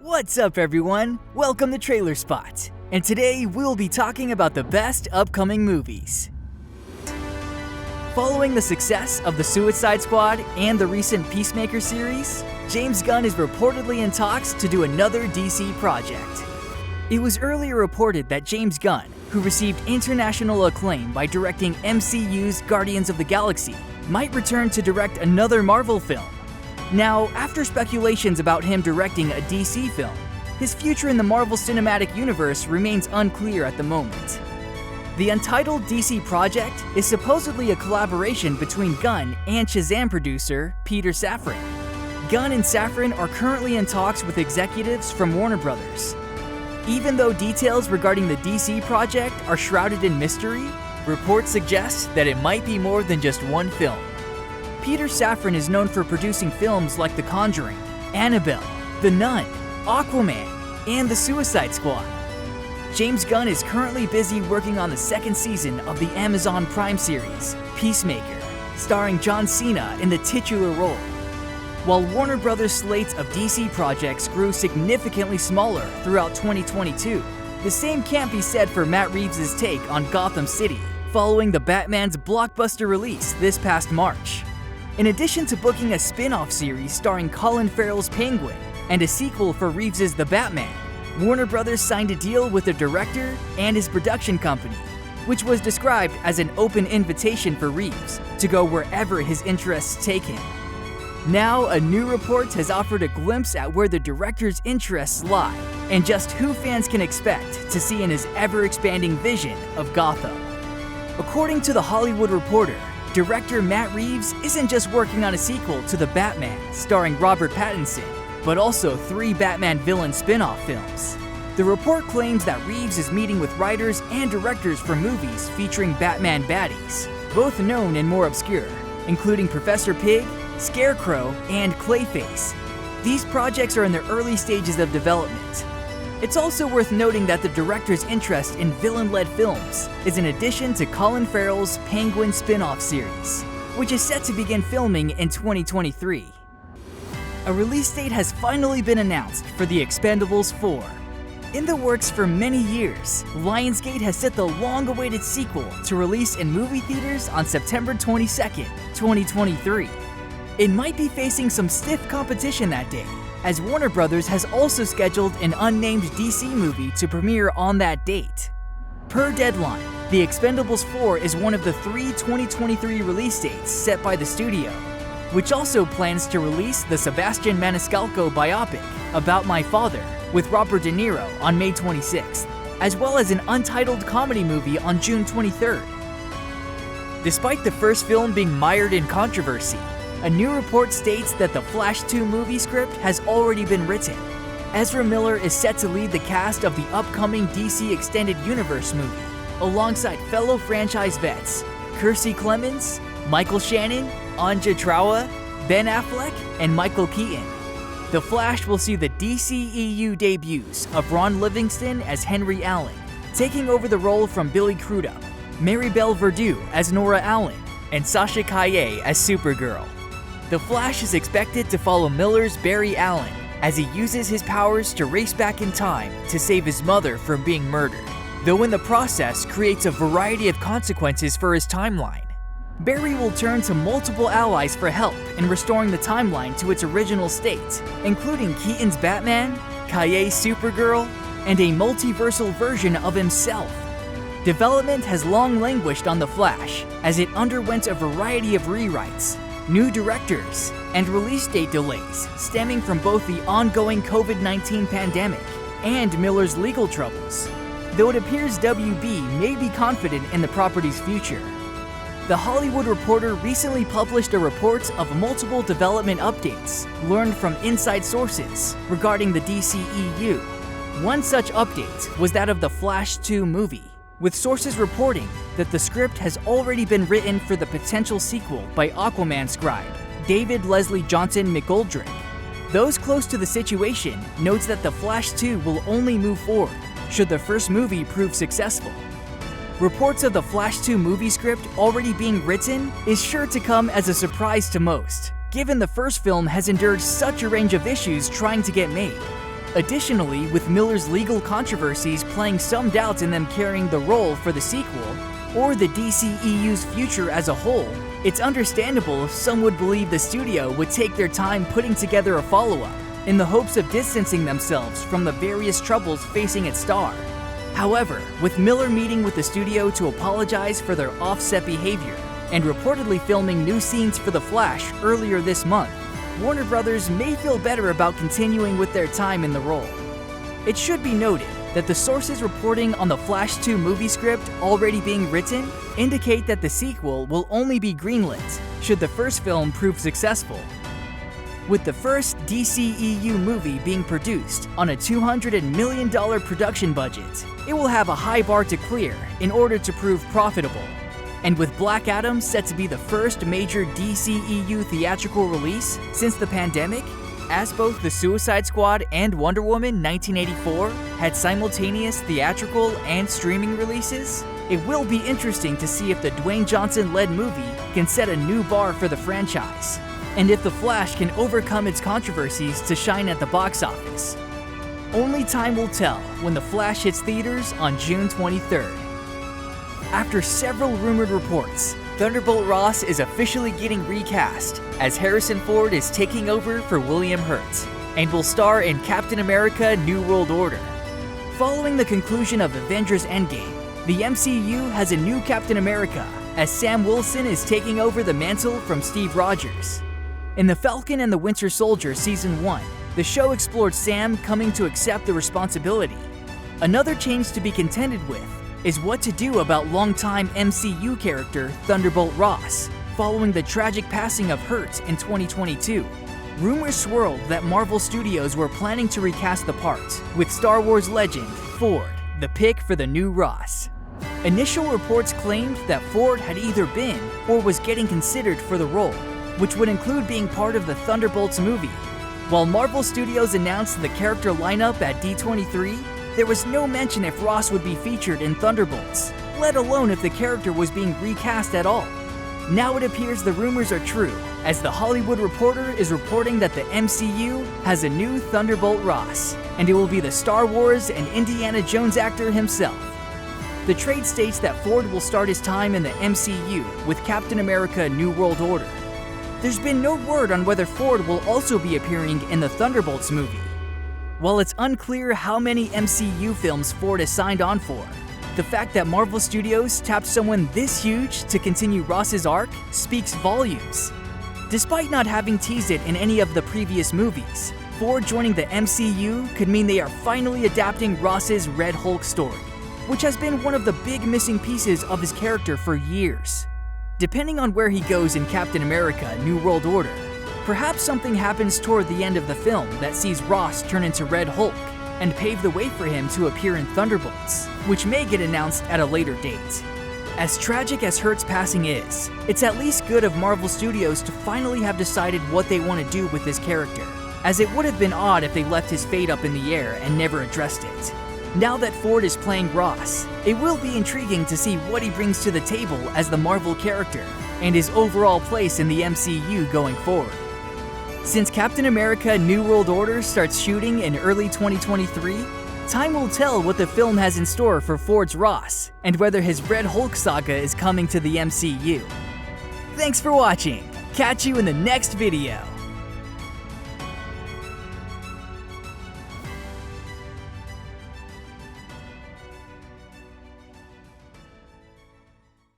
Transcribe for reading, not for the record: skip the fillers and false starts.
What's up everyone? Welcome to TrailerSpot, and today we'll be talking about the best upcoming movies. Following the success of the Suicide Squad and the recent Peacemaker series, James Gunn is reportedly in talks to do another DC project. It was earlier reported that James Gunn, who received international acclaim by directing MCU's Guardians of the Galaxy, might return to direct another Marvel film. Now, after speculations about him directing a DC film, his future in the Marvel Cinematic Universe remains unclear at the moment. The untitled DC project is supposedly a collaboration between Gunn and Shazam producer Peter Safran. Gunn and Safran are currently in talks with executives from Warner Bros. Even though details regarding the DC project are shrouded in mystery, reports suggest that it might be more than just one film. Peter Safran is known for producing films like The Conjuring, Annabelle, The Nun, Aquaman, and The Suicide Squad. James Gunn is currently busy working on the second season of the Amazon Prime series, Peacemaker, starring John Cena in the titular role. While Warner Bros. Slates of DC projects grew significantly smaller throughout 2022, the same can't be said for Matt Reeves' take on Gotham City, following the Batman's blockbuster release this past March. In addition to booking a spin-off series starring Colin Farrell's Penguin and a sequel for Reeves' The Batman, Warner Bros. Signed a deal with the director and his production company, which was described as an open invitation for Reeves to go wherever his interests take him. Now, a new report has offered a glimpse at where the director's interests lie and just who fans can expect to see in his ever-expanding vision of Gotham. According to The Hollywood Reporter, director Matt Reeves isn't just working on a sequel to The Batman starring Robert Pattinson, but also 3 Batman villain spin-off films. The report claims that Reeves is meeting with writers and directors for movies featuring Batman baddies, both known and more obscure, including Professor Pig, Scarecrow, and Clayface. These projects are in their early stages of development. It's also worth noting that the director's interest in villain-led films is in addition to Colin Farrell's Penguin spin-off series, which is set to begin filming in 2023. A release date has finally been announced for the Expendables 4. In the works for many years, Lionsgate has set the long-awaited sequel to release in movie theaters on September 22nd, 2023. It might be facing some stiff competition that day, as Warner Bros. Has also scheduled an unnamed DC movie to premiere on that date. Per deadline, The Expendables 4 is one of the 3 2023 release dates set by the studio, which also plans to release the Sebastian Maniscalco biopic, About My Father, with Robert De Niro on May 26th, as well as an untitled comedy movie on June 23rd. Despite the first film being mired in controversy, a new report states that the Flash 2 movie script has already been written. Ezra Miller is set to lead the cast of the upcoming DC Extended Universe movie, alongside fellow franchise vets Kiersey Clemons, Michael Shannon, Anja Traua, Ben Affleck, and Michael Keaton. The Flash will see the DCEU debuts of Ron Livingston as Henry Allen, taking over the role from Billy Crudup, Maribel Verdú as Nora Allen, and Sasha Calle as Supergirl. The Flash is expected to follow Miller's Barry Allen as he uses his powers to race back in time to save his mother from being murdered, though in the process creates a variety of consequences for his timeline. Barry will turn to multiple allies for help in restoring the timeline to its original state, including Keaton's Batman, Calle's Supergirl, and a multiversal version of himself. Development has long languished on The Flash, as it underwent a variety of rewrites, new directors, and release date delays stemming from both the ongoing COVID-19 pandemic and Miller's legal troubles, though it appears WB may be confident in the property's future. The Hollywood Reporter recently published a report of multiple development updates learned from inside sources regarding the DCEU. One such update was that of the Flash 2 movie, with sources reporting that the script has already been written for the potential sequel by Aquaman scribe David Leslie Johnson McGoldrick. Those close to the situation notes that The Flash 2 will only move forward should the first movie prove successful. Reports of the Flash 2 movie script already being written is sure to come as a surprise to most, given the first film has endured such a range of issues trying to get made. Additionally, with Miller's legal controversies playing some doubts in them carrying the role for the sequel, or the DCEU's future as a whole, it's understandable if some would believe the studio would take their time putting together a follow-up, in the hopes of distancing themselves from the various troubles facing its star. However, with Miller meeting with the studio to apologize for their offset behavior, and reportedly filming new scenes for The Flash earlier this month, Warner Brothers may feel better about continuing with their time in the role. It should be noted that the sources reporting on the Flash 2 movie script already being written indicate that the sequel will only be greenlit should the first film prove successful. With the first DCEU movie being produced on a $200 million production budget, it will have a high bar to clear in order to prove profitable. And with Black Adam set to be the first major DCEU theatrical release since the pandemic, as both The Suicide Squad and Wonder Woman 1984 had simultaneous theatrical and streaming releases, it will be interesting to see if the Dwayne Johnson-led movie can set a new bar for the franchise, and if The Flash can overcome its controversies to shine at the box office. Only time will tell when The Flash hits theaters on June 23rd. After several rumored reports, Thunderbolt Ross is officially getting recast as Harrison Ford is taking over for William Hurt and will star in Captain America: New World Order. Following the conclusion of Avengers Endgame, the MCU has a new Captain America as Sam Wilson is taking over the mantle from Steve Rogers. In The Falcon and the Winter Soldier Season 1, the show explored Sam coming to accept the responsibility. Another change to be contended with is what to do about longtime MCU character Thunderbolt Ross, following the tragic passing of Hurt in 2022. Rumors swirled that Marvel Studios were planning to recast the part, with Star Wars legend Ford the pick for the new Ross. Initial reports claimed that Ford had either been or was getting considered for the role, which would include being part of the Thunderbolts movie. While Marvel Studios announced the character lineup at D23, there was no mention if Ross would be featured in Thunderbolts, let alone if the character was being recast at all. Now it appears the rumors are true, as The Hollywood Reporter is reporting that the MCU has a new Thunderbolt Ross, and it will be the Star Wars and Indiana Jones actor himself. The trade states that Ford will start his time in the MCU with Captain America: New World Order. There's been no word on whether Ford will also be appearing in the Thunderbolts movie. While it's unclear how many MCU films Ford has signed on for, the fact that Marvel Studios tapped someone this huge to continue Ross's arc speaks volumes. Despite not having teased it in any of the previous movies, Ford joining the MCU could mean they are finally adapting Ross's Red Hulk story, which has been one of the big missing pieces of his character for years. Depending on where he goes in Captain America: New World Order, perhaps something happens toward the end of the film that sees Ross turn into Red Hulk and pave the way for him to appear in Thunderbolts, which may get announced at a later date. As tragic as Hurt's passing is, it's at least good of Marvel Studios to finally have decided what they want to do with his character, as it would have been odd if they left his fate up in the air and never addressed it. Now that Ford is playing Ross, it will be intriguing to see what he brings to the table as the Marvel character and his overall place in the MCU going forward. Since Captain America: New World Order starts shooting in early 2023, time will tell what the film has in store for Ford's Ross and whether his Red Hulk saga is coming to the MCU. Thanks for watching. Catch you in the next video.